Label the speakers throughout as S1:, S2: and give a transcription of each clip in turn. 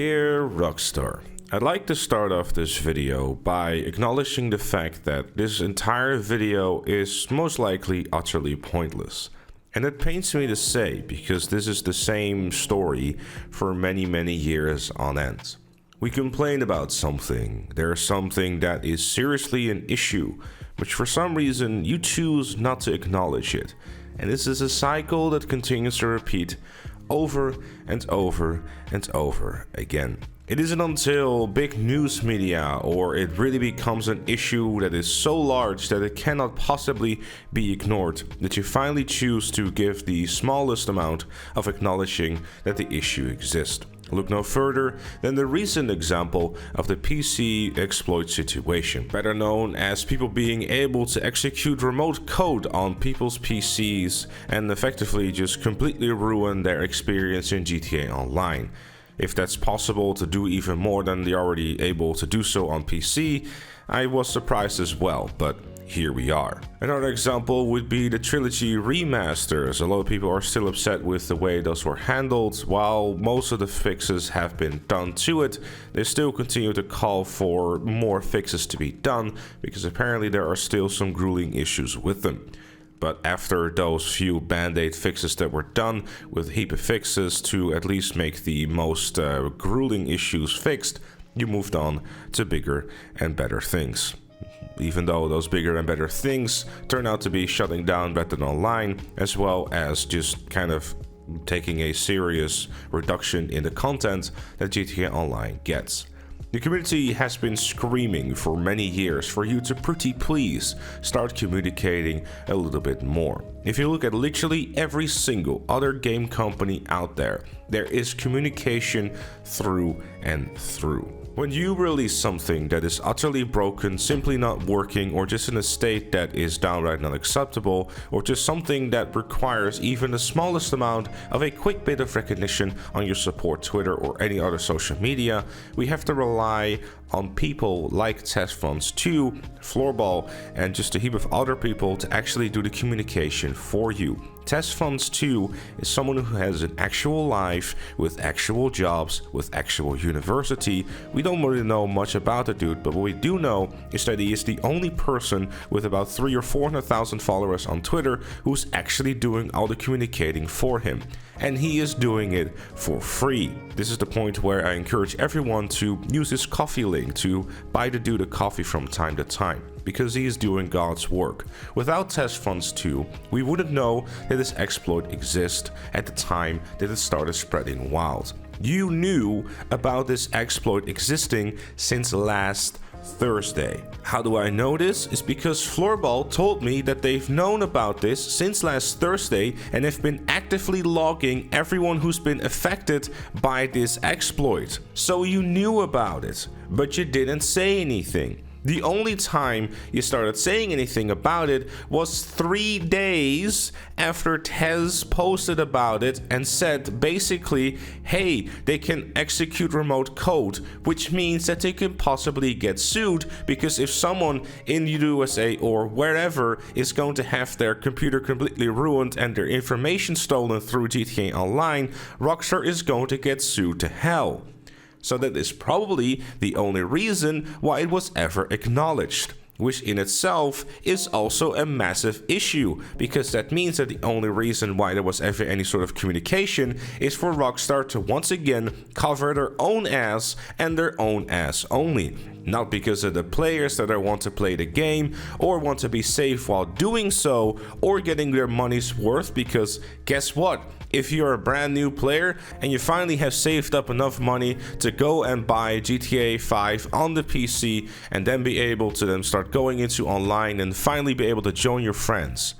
S1: Dear Rockstar, I'd like to start off this video by acknowledging the fact that this entire video is most likely utterly pointless. And it pains me to say because this is the same story for many years on end. We complain about something, there's something that is seriously an issue, which for some reason you choose not to acknowledge it. And this is a cycle that continues to repeat over and over and over again. It isn't until big news media or it really becomes an issue that is so large that it cannot possibly be ignored that you finally choose to give the smallest amount of acknowledging that the issue exists. Look no further than the recent example of the PC exploit situation, better known as people being able to execute remote code on people's PCs and effectively just completely ruin their experience in GTA Online. If that's possible to do even more than they're already able to do so on PC, I was surprised as well, but here we are. Another example would be the trilogy remasters. A lot of people are still upset with the way those were handled. While most of the fixes have been done to it, they still continue to call for more fixes to be done because apparently there are still some grueling issues with them. But after those few band-aid fixes that were done with a heap of fixes to at least make the most grueling issues fixed, you moved on to bigger and better things. Even though those bigger and better things turn out to be shutting down Battle Online, as well as just kind of taking a serious reduction in the content that GTA Online gets. The community has been screaming for many years for you to pretty please start communicating a little bit more. If you look at literally every single other game company out there, there is communication through and through. When you release something that is utterly broken, simply not working, or just in a state that is downright not acceptable, or just something that requires even the smallest amount of a quick bit of recognition on your support Twitter or any other social media, we have to rely on people like TestFronts2, Floorball, and just a heap of other people to actually do the communication for you. TestFronts2 is someone who has an actual life with actual jobs, with actual university. We don't really know much about the dude, but what we do know is that he is the only person with about 300,000 or 400,000 followers on Twitter who's actually doing all the communicating for him. And he is doing it for free. This is the point where I encourage everyone to use his coffee link to buy the dude a coffee from time to time, because he is doing God's work. Without TestFronts2, we wouldn't know that this exploit exists at the time that it started spreading wild. You knew about this exploit existing since last Thursday. How do I know this? It's because Floorball told me that they've known about this since last Thursday and have been actively logging everyone who's been affected by this exploit. So you knew about it, but you didn't say anything. The only time you started saying anything about it was 3 days after Tez posted about it and said basically, hey, they can execute remote code, which means that they can possibly get sued, because if someone in the USA or wherever is going to have their computer completely ruined and their information stolen through GTA Online, Rockstar is going to get sued to hell. So that is probably the only reason why it was ever acknowledged, which in itself is also a massive issue, because that means that the only reason why there was ever any sort of communication is for Rockstar to once again cover their own ass and their own ass only. Not because of the players that want to play the game or want to be safe while doing so or getting their money's worth, because guess what? If you're a brand new player and you finally have saved up enough money to go and buy GTA 5 on the PC and then be able to then start going into online and finally be able to join your friends,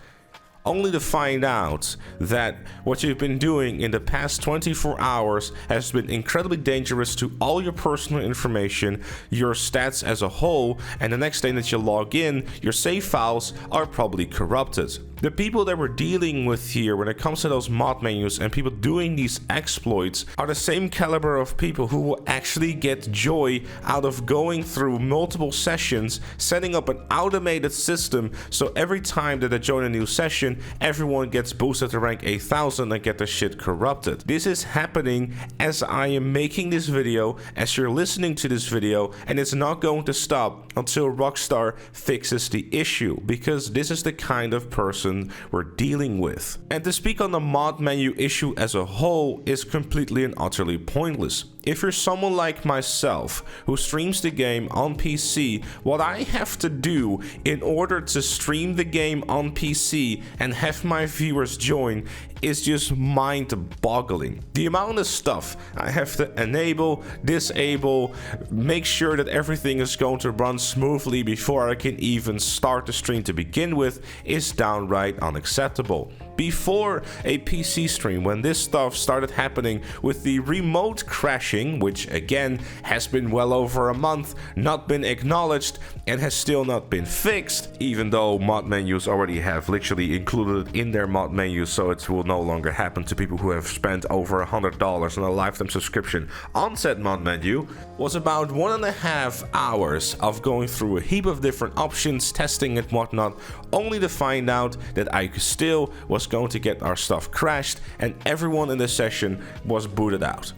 S1: only to find out that what you've been doing in the past 24 hours has been incredibly dangerous to all your personal information, your stats as a whole, and the next day that you log in, your save files are probably corrupted. The people that we're dealing with here when it comes to those mod menus and people doing these exploits are the same caliber of people who will actually get joy out of going through multiple sessions, setting up an automated system so every time that they join a new session, session, everyone gets boosted to rank 1000 and get their shit corrupted. This is happening as I am making this video, as you're listening to this video, and it's not going to stop until Rockstar fixes the issue, because this is the kind of person we're dealing with. And to speak on the mod menu issue as a whole is completely and utterly pointless. If you're someone like myself who streams the game on PC, what I have to do in order to stream the game on PC and have my viewers join is just mind-boggling. The amount of stuff I have to enable, disable, make sure that everything is going to run smoothly before I can even start the stream to begin with is downright unacceptable. Before a PC stream, when this stuff started happening with the remote crashing, which again has been well over a month, not been acknowledged, and has still not been fixed, even though mod menus already have literally included it in their mod menu, so it will no longer happen to people who have spent over $100 on a lifetime subscription on said mod menu, was about 1.5 hours of going through a heap of different options, testing and whatnot, only to find out that I still was going to get our stuff crashed and everyone in the session was booted out.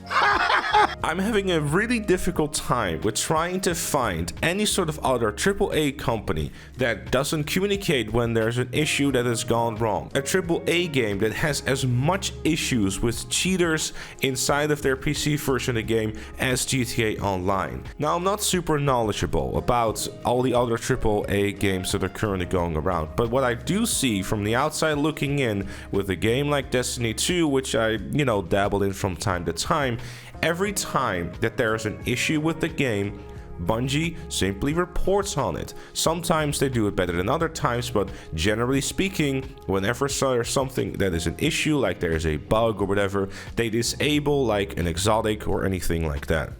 S1: I'm having a really difficult time with trying to find any sort of other AAA company that doesn't communicate when there's an issue that has gone wrong. A AAA game that has as much issues with cheaters inside of their PC version of the game as GTA Online. Now, I'm not super knowledgeable about all the other AAA games that are currently going around, but what I do see from the outside looking in with a game like Destiny 2, which I, dabble in from time to time, every time that there's an issue with the game, Bungie simply reports on it. Sometimes they do it better than other times, but generally speaking, whenever there's something that is an issue, like there's a bug or whatever, they disable like an exotic or anything like that.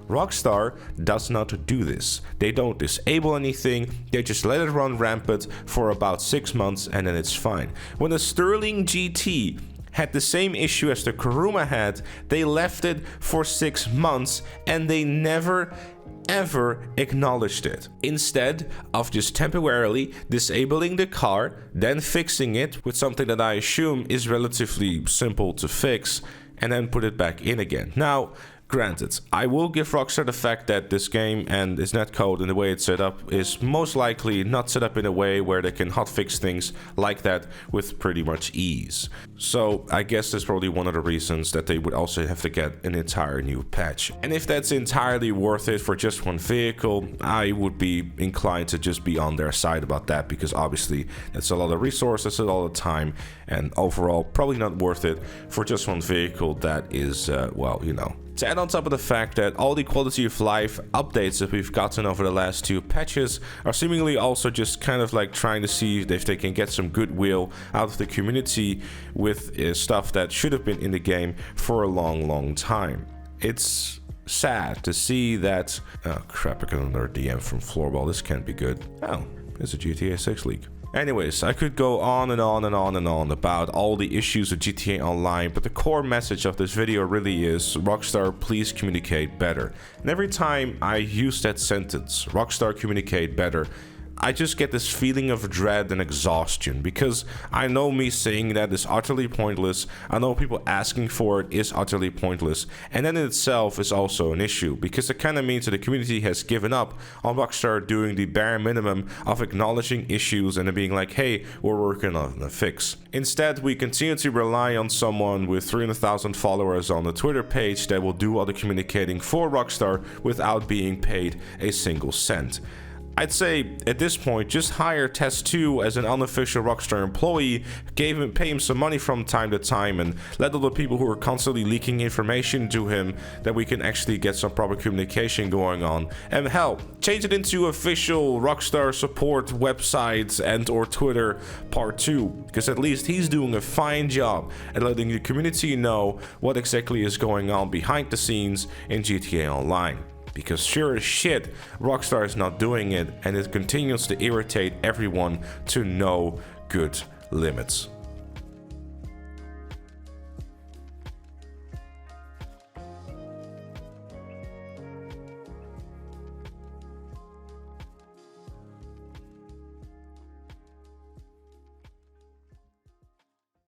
S1: Rockstar does not do this. They don't disable anything, they just let it run rampant for about 6 months and then it's fine. When the Sterling GT had the same issue as the Kuruma had, they left it for 6 months and they never ever acknowledged it. Instead of just temporarily disabling the car, then fixing it with something that I assume is relatively simple to fix, and then put it back in again. Now, granted, I will give Rockstar the fact that this game and its netcode and the way it's set up is most likely not set up in a way where they can hotfix things like that with pretty much ease. So I guess that's probably one of the reasons that they would also have to get an entire new patch. And if that's entirely worth it for just one vehicle, I would be inclined to just be on their side about that, because obviously that's a lot of resources, a lot of time, and overall probably not worth it for just one vehicle that is, To add on top of the fact that all the quality of life updates that we've gotten over the last 2 patches are seemingly also just kind of like trying to see if they can get some goodwill out of the community with stuff that should have been in the game for a long time. It's sad to see that... Oh crap, I got another DM from Floorball. This can't be good. Oh, it's a GTA 6 leak. Anyways, I could go on and on and on and on about all the issues with GTA Online, but the core message of this video really is, Rockstar, please communicate better. And every time I use that sentence, Rockstar, communicate better, I just get this feeling of dread and exhaustion, because I know me saying that is utterly pointless. I know people asking for it is utterly pointless, and that in itself is also an issue, because it kind of means that the community has given up on Rockstar doing the bare minimum of acknowledging issues and then being like, hey, we're working on a fix. Instead, we continue to rely on someone with 300,000 followers on the Twitter page that will do all the communicating for Rockstar without being paid a single cent. I'd say at this point, just hire Test 2 as an unofficial Rockstar employee, pay him some money from time to time, and let all the people who are constantly leaking information to him that we can actually get some proper communication going on. And hell, change it into official Rockstar support websites and or Twitter part 2, because at least he's doing a fine job at letting the community know what exactly is going on behind the scenes in GTA Online. Because sure as shit, Rockstar is not doing it, and it continues to irritate everyone to no good limits.